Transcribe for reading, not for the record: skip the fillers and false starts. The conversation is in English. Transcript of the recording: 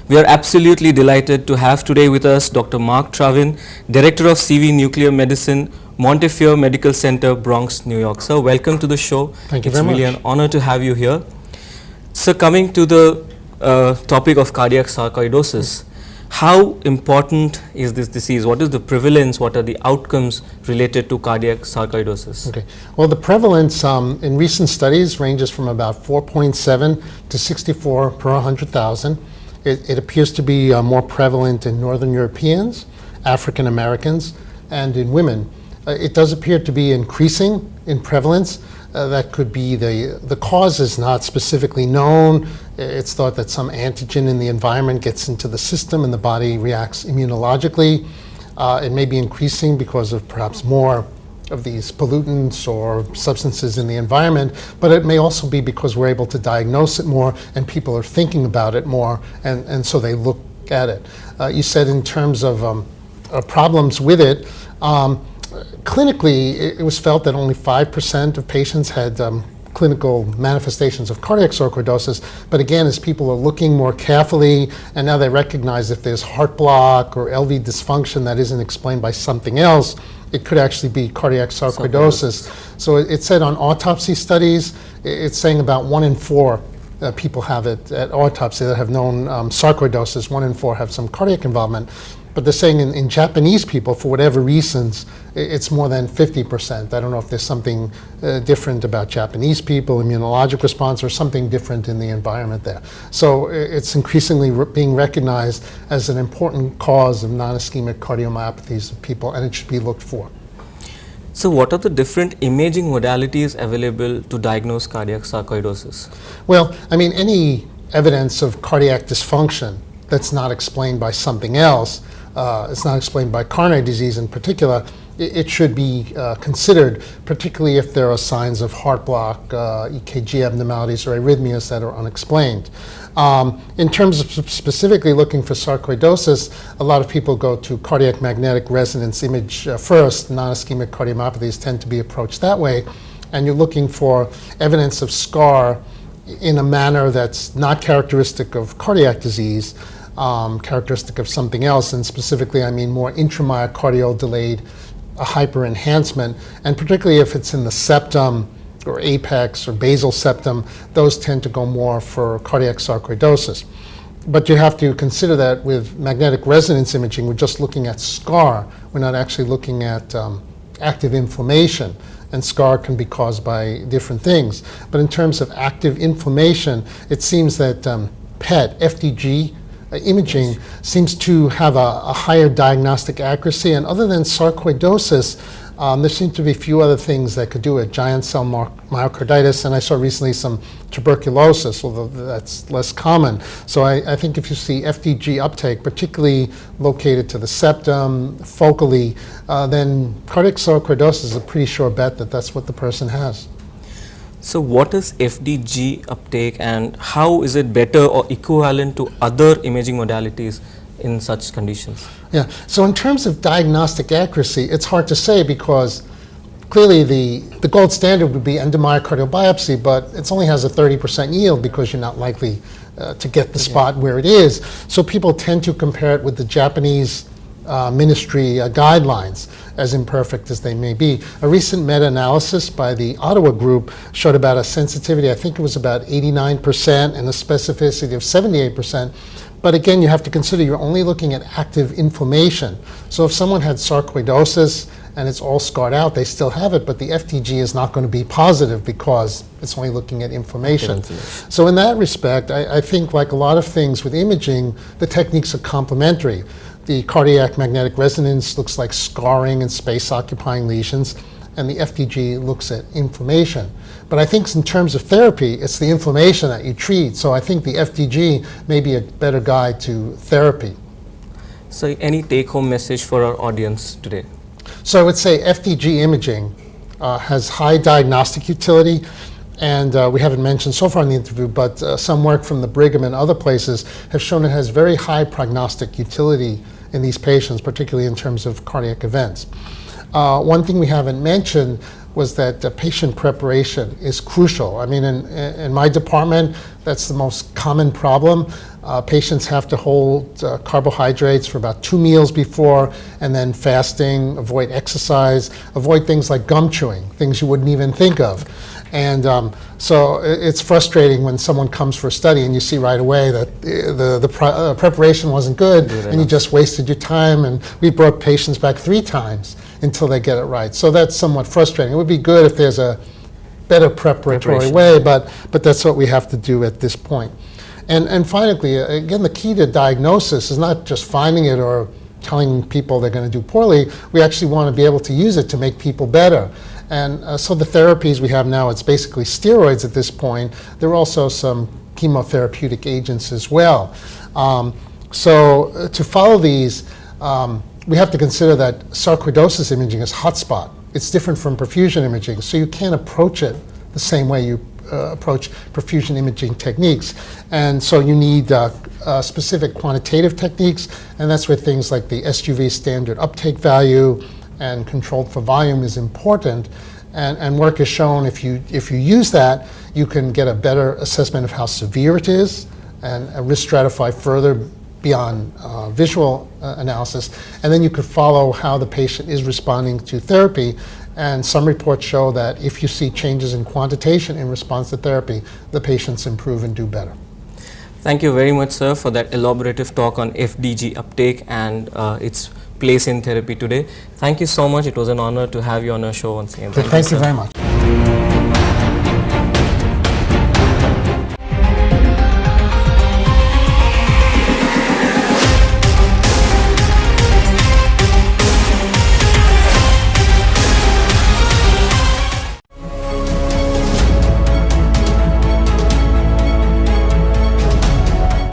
We are absolutely delighted to have today with us Dr. Mark Travin, Director of CV Nuclear Medicine, Montefiore Medical Center, Bronx, New York. Sir, welcome to the show. Thank you very much. It's really an honor to have you here. Sir, coming to the topic of cardiac sarcoidosis, how important is this disease? What is the prevalence? What are the outcomes related to cardiac sarcoidosis? Okay. Well, the prevalence in recent studies ranges from about 4.7 to 64 per 100,000. It appears to be more prevalent in Northern Europeans, African Americans, and in women. It does appear to be increasing in prevalence. That could be the cause is not specifically known. It's thought that some antigen in the environment gets into the system and the body reacts immunologically. It may be increasing because of perhaps more of these pollutants or substances in the environment, but it may also be because we're able to diagnose it more and people are thinking about it more, and so they look at it. You said in terms of problems with it, clinically it was felt that only 5% of patients had clinical manifestations of cardiac sarcoidosis, but again, as people are looking more carefully and now they recognize if there's heart block or LV dysfunction that isn't explained by something else, it could actually be cardiac sarcoidosis. So it said on autopsy studies, it's saying about 1 in 4 people have it at autopsy that have known sarcoidosis. 1 in 4 have some cardiac involvement. But they're saying in Japanese people, for whatever reasons, it's more than 50%. I don't know if there's something different about Japanese people, immunologic response, or something different in the environment there. So it's increasingly being recognized as an important cause of non-ischemic cardiomyopathies of people, and it should be looked for. So what are the different imaging modalities available to diagnose cardiac sarcoidosis? Well, I mean, any evidence of cardiac dysfunction that's not explained by something else, it's not explained by coronary disease in particular, it should be considered, particularly if there are signs of heart block, EKG abnormalities, or arrhythmias that are unexplained. In terms of specifically looking for sarcoidosis, a lot of people go to cardiac magnetic resonance image first. Non-ischemic cardiomyopathies tend to be approached that way, and you're looking for evidence of scar in a manner that's not characteristic of cardiac disease, characteristic of something else, and specifically I mean more intramyocardial delayed hyperenhancement, and particularly if it's in the septum or apex or basal septum, those tend to go more for cardiac sarcoidosis. But you have to consider that with magnetic resonance imaging, we're just looking at scar. We're not actually looking at active inflammation, and scar can be caused by different things. But in terms of active inflammation, it seems that PET, FDG, imaging seems to have a higher diagnostic accuracy, and other than sarcoidosis, there seem to be a few other things that could do it. Giant cell myocarditis, and I saw recently some tuberculosis, although that's less common. So I think if you see FDG uptake, particularly located to the septum, focally, then cardiac sarcoidosis is a pretty sure bet that that's what the person has. So what is FDG uptake, and how is it better or equivalent to other imaging modalities in such conditions? Yeah, so in terms of diagnostic accuracy, it's hard to say because clearly the gold standard would be endomyocardial biopsy, but it only has a 30% yield because you're not likely to get the spot where it is. So people tend to compare it with the Japanese ministry guidelines, as imperfect as they may be. A recent meta-analysis by the Ottawa group showed about a sensitivity, I think it was about 89%, and a specificity of 78%. But again, you have to consider you're only looking at active inflammation. So if someone had sarcoidosis and it's all scarred out, they still have it, but the FDG is not going to be positive because it's only looking at inflammation. So in that respect, I think like a lot of things with imaging, the techniques are complementary. The cardiac magnetic resonance looks like scarring and space-occupying lesions, and the FDG looks at inflammation. But I think in terms of therapy, it's the inflammation that you treat. So I think the FDG may be a better guide to therapy. So any take-home message for our audience today? So I would say FDG imaging has high diagnostic utility, and we haven't mentioned so far in the interview, but some work from the Brigham and other places have shown it has very high prognostic utility in these patients, particularly in terms of cardiac events. One thing we haven't mentioned, was that patient preparation is crucial. I mean, in my department, that's the most common problem. Patients have to hold carbohydrates for about 2 meals before, and then fasting, avoid exercise, avoid things like gum chewing, things you wouldn't even think of. And so it's frustrating when someone comes for a study and you see right away that the preparation wasn't good and you just wasted your time, and we brought patients back 3 times until they get it right. So that's somewhat frustrating. It would be good if there's a better preparatory way, but that's what we have to do at this point. And finally, again, the key to diagnosis is not just finding it or telling people they're going to do poorly. We actually want to be able to use it to make people better. And so the therapies we have now, it's basically steroids at this point. There are also some chemotherapeutic agents as well. So to follow these, we have to consider that sarcoidosis imaging is hotspot. It's different from perfusion imaging, so you can't approach it the same way you approach perfusion imaging techniques. And so you need specific quantitative techniques, and that's where things like the SUV standard uptake value and controlled for volume is important. And work has shown if you use that, you can get a better assessment of how severe it is and risk stratify further beyond visual analysis. And then you could follow how the patient is responding to therapy. And some reports show that if you see changes in quantitation in response to therapy, the patients improve and do better. Thank you very much, sir, for that elaborative talk on FDG uptake and its place in therapy today. Thank you so much. It was an honor to have you on our show once again. Thank you very much.